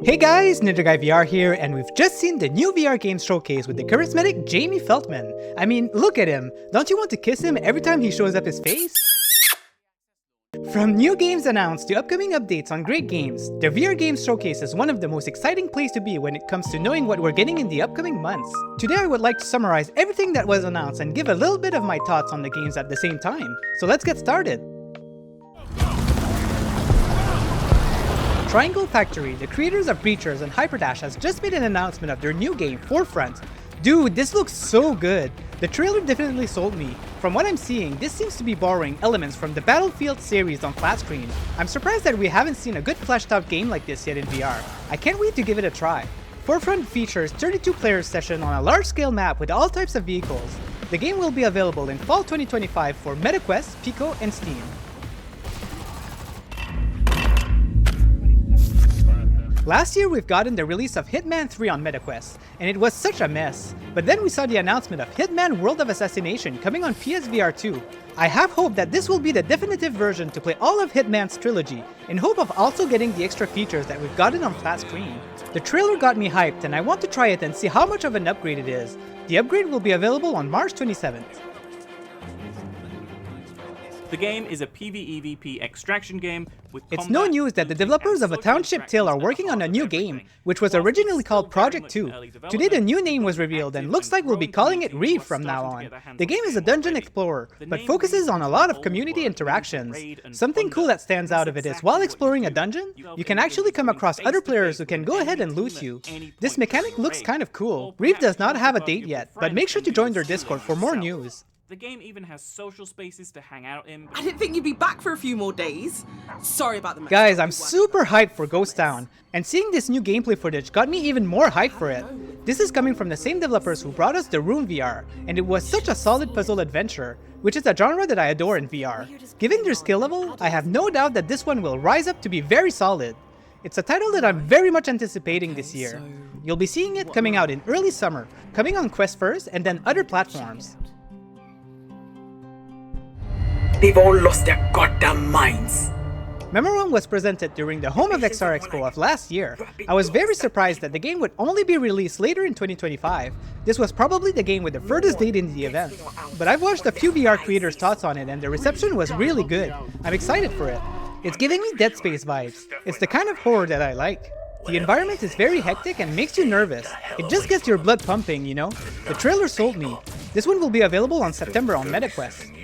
Hey guys, Ninja Guy VR here, and we've just seen the new VR game showcase with the charismatic Jamie Feltman. I mean, look at him. Don't you want to kiss him every time he shows up his face? From new games announced to upcoming updates on great games, the VR Games Showcase is one of the most exciting places to be when it comes to knowing what we're getting in the upcoming months. Today I would like to summarize everything that was announced and give a little bit of my thoughts on the games at the same time. So let's get started. Triangle Factory, the creators of Breachers and Hyperdash, has just made an announcement of their new game, Forefront. Dude, this looks so good! The trailer definitely sold me. From what I'm seeing, this seems to be borrowing elements from the Battlefield series on flat screen. I'm surprised that we haven't seen a good fleshed out game like this yet in VR. I can't wait to give it a try. Forefront features 32 player session on a large scale map with all types of vehicles. The game will be available in fall 2025 for MetaQuest, Pico, and Steam. Last year we've gotten the release of Hitman 3 on MetaQuest, and it was such a mess. But then we saw the announcement of Hitman World of Assassination coming on PSVR 2. I have hope that this will be the definitive version to play all of Hitman's trilogy, in hope of also getting the extra features that we've gotten on flat screen. The trailer got me hyped and I want to try it and see how much of an upgrade it is. The upgrade will be available on March 27th. The game is a PvEvP extraction game with It's no news that the developers of A Township Tale are working on a new game, which was originally called Project 2. Today the new name was revealed and looks like we'll be calling it Reave from now on. The game is a dungeon explorer, but focuses on a lot of community interactions. Something cool that stands out of it is while exploring a dungeon, you can actually come across other players who can go ahead and loot you. This mechanic looks kind of cool. Reave does not have a date yet, but make sure to join their Discord for more news. The game even has social spaces to hang out in. I didn't think you'd be back for a few more days. Sorry about the mess. Guys, I'm super hyped for Ghost Town, and seeing this new gameplay footage got me even more hyped for it. This is coming from the same developers who brought us the Rune VR, and it was such a solid puzzle adventure, which is a genre that I adore in VR. Given their skill level, I have no doubt that this one will rise up to be very solid. It's a title that I'm very much anticipating this year. You'll be seeing it coming out in early summer, coming on Quest first and then other platforms. They've all lost their goddamn minds. Memoron was presented during the Home of XR Expo of last year. I was very surprised that the game would only be released later in 2025. This was probably the game with the furthest date in the event. But I've watched a few VR creators' thoughts on it and the reception was really good. I'm excited for it. It's giving me Dead Space vibes. It's the kind of horror that I like. The environment is very hectic and makes you nervous. It just gets your blood pumping, you know? The trailer sold me. This one will be available on September on MetaQuest.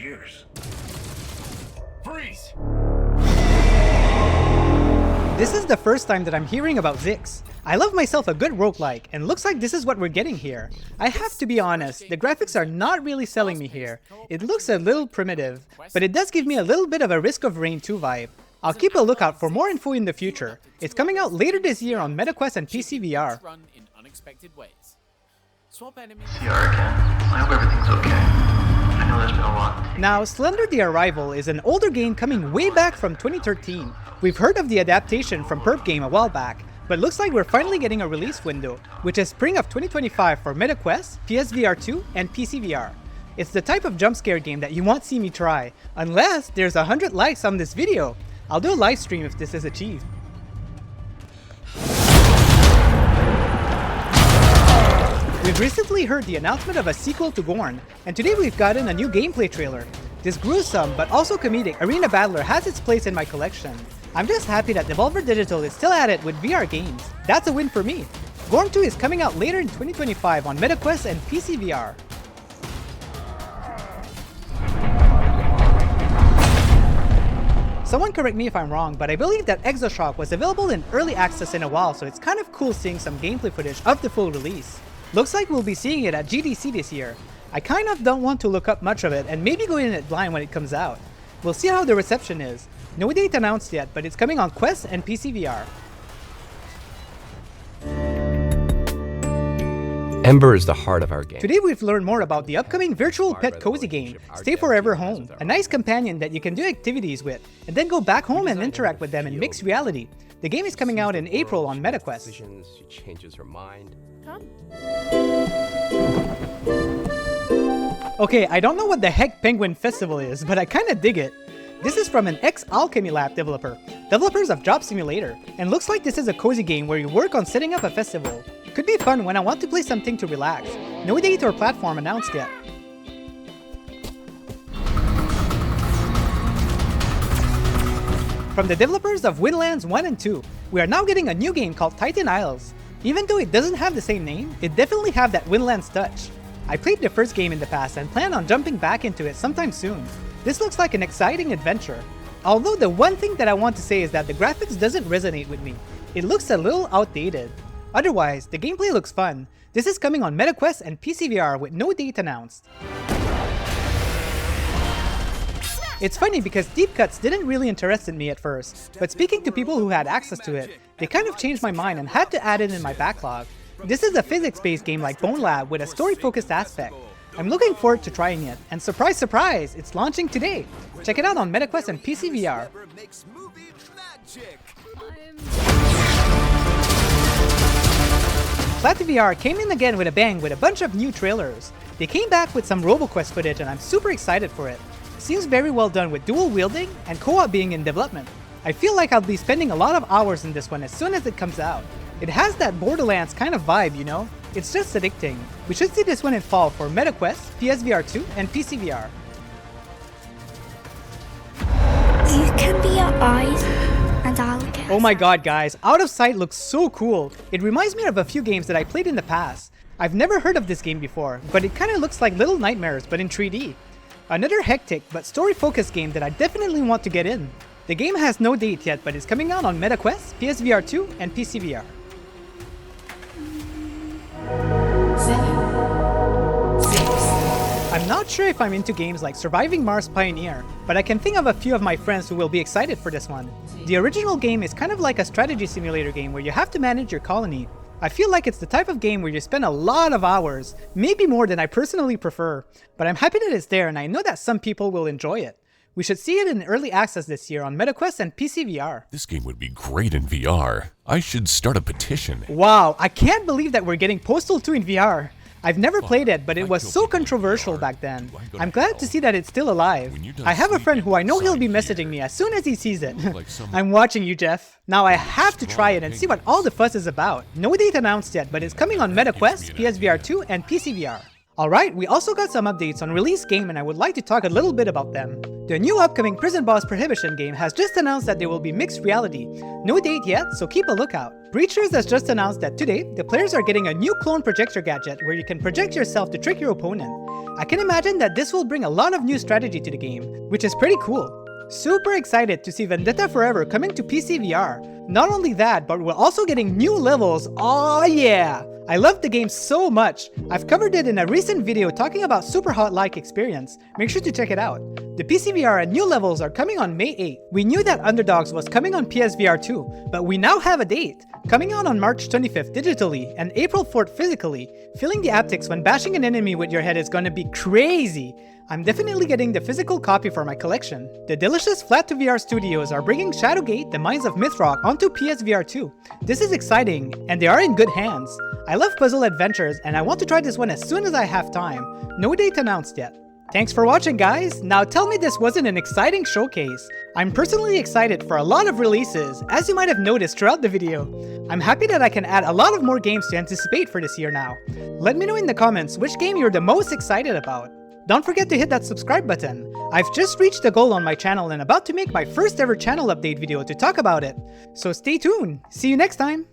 This is the first time that I'm hearing about Zix. I love myself a good roguelike, and looks like this is what we're getting here. I have to be honest, the graphics are not really selling me here. It looks a little primitive, but it does give me a little bit of a Risk of Rain 2 vibe. I'll keep a lookout for more info in the future. It's coming out later this year on MetaQuest and PC VR. VR again. I hope everything's okay. I know there's been a lot. Now, Slender the Arrival is an older game coming way back from 2013. We've heard of the adaptation from Perp Game a while back, but looks like we're finally getting a release window, which is spring of 2025 for MetaQuest, PSVR 2, and PC VR. It's the type of jump scare game that you won't see me try, unless there's 100 likes on this video. I'll do a live stream if this is achieved. We've recently heard the announcement of a sequel to Gorn, and today we've gotten a new gameplay trailer. This gruesome but also comedic arena battler has its place in my collection. I'm just happy that Devolver Digital is still at it with VR games. That's a win for me. Gorn 2 is coming out later in 2025 on MetaQuest and PC VR. Someone correct me if I'm wrong, but I believe that Exoshock was available in early access in a while, so it's kind of cool seeing some gameplay footage of the full release. Looks like we'll be seeing it at GDC this year. I kind of don't want to look up much of it and maybe go in it blind when it comes out. We'll see how the reception is. No date announced yet, but it's coming on Quest and PC VR. Ember is the heart of our game. Today we've learned more about the upcoming virtual pet cozy game, Stay Forever Home. A nice companion that you can do activities with, and then go back home and interact with them in mixed reality. The game is coming out in April on MetaQuest. She changes her mind. Okay, I don't know what the heck Penguin Festival is, but I kinda dig it. This is from an ex-Alchemy Lab developers of Job Simulator, and looks like this is a cozy game where you work on setting up a festival. Could be fun when I want to play something to relax. No date or platform announced yet. From the developers of Windlands 1 and 2, we are now getting a new game called Titan Isles. Even though it doesn't have the same name, it definitely have that Windlands touch. I played the first game in the past and plan on jumping back into it sometime soon. This looks like an exciting adventure. Although the one thing that I want to say is that the graphics doesn't resonate with me. It looks a little outdated. Otherwise, the gameplay looks fun. This is coming on MetaQuest and PCVR with no date announced. It's funny because deep cuts didn't really interest me at first, but speaking to people who had access to it, they kind of changed my mind and had to add it in my backlog. This is a physics-based game like Bone Lab with a story-focused aspect. I'm looking forward to trying it, and surprise surprise, it's launching today! Check it out on MetaQuest and PCVR. FlatVR came in again with a bang with a bunch of new trailers. They came back with some RoboQuest footage and I'm super excited for it. Seems very well done with dual wielding and co-op being in development. I feel like I'll be spending a lot of hours in this one as soon as it comes out. It has that Borderlands kind of vibe, you know? It's just addicting. We should see this one in fall for MetaQuest, PSVR 2, and PCVR. You can be your eyes, and I'll guess. Oh my god guys, Out of Sight looks so cool. It reminds me of a few games that I played in the past. I've never heard of this game before, but it kinda looks like Little Nightmares but in 3D. Another hectic but story-focused game that I definitely want to get in. The game has no date yet but is coming out on MetaQuest, PSVR 2, and PCVR. 7, 6. I'm not sure if I'm into games like Surviving Mars Pioneer, but I can think of a few of my friends who will be excited for this one. The original game is kind of like a strategy simulator game where you have to manage your colony. I feel like it's the type of game where you spend a lot of hours, maybe more than I personally prefer, but I'm happy that it's there and I know that some people will enjoy it. We should see it in early access this year on MetaQuest and PCVR. This game would be great in VR. I should start a petition. Wow, I can't believe that we're getting Postal 2 in VR. I've never played it, but it was so controversial back then. I'm glad to see that it's still alive. I have a friend who I know he'll be messaging me as soon as he sees it. I'm watching you, Jeff. Now I have to try it and see what all the fuss is about. No date announced yet, but it's coming on MetaQuest, PSVR 2, and PCVR. Alright, we also got some updates on release game and I would like to talk a little bit about them. The new upcoming Prison Boss Prohibition game has just announced that there will be mixed reality. No date yet, so keep a lookout. Breachers has just announced that today, the players are getting a new clone projector gadget where you can project yourself to trick your opponent. I can imagine that this will bring a lot of new strategy to the game, which is pretty cool. Super excited to see Vendetta Forever coming to PCVR. Not only that, but we're also getting new levels. Oh yeah! I love the game so much. I've covered it in a recent video talking about Super Hot-like experience. Make sure to check it out. The PCVR and new levels are coming on May 8th. We knew that Underdogs was coming on PSVR 2, but we now have a date. Coming out on March 25th digitally and April 4th physically. Feeling the haptics when bashing an enemy with your head is gonna be crazy. I'm definitely getting the physical copy for my collection. The delicious Flat2VR studios are bringing Shadowgate, The Mines of Mythrock onto PSVR 2. This is exciting, and they are in good hands. I love puzzle adventures, and I want to try this one as soon as I have time. No date announced yet. Thanks for watching, guys! Now tell me this wasn't an exciting showcase. I'm personally excited for a lot of releases, as you might have noticed throughout the video. I'm happy that I can add a lot of more games to anticipate for this year now. Let me know in the comments which game you're the most excited about. Don't forget to hit that subscribe button. I've just reached the goal on my channel and about to make my first ever channel update video to talk about it. So stay tuned. See you next time.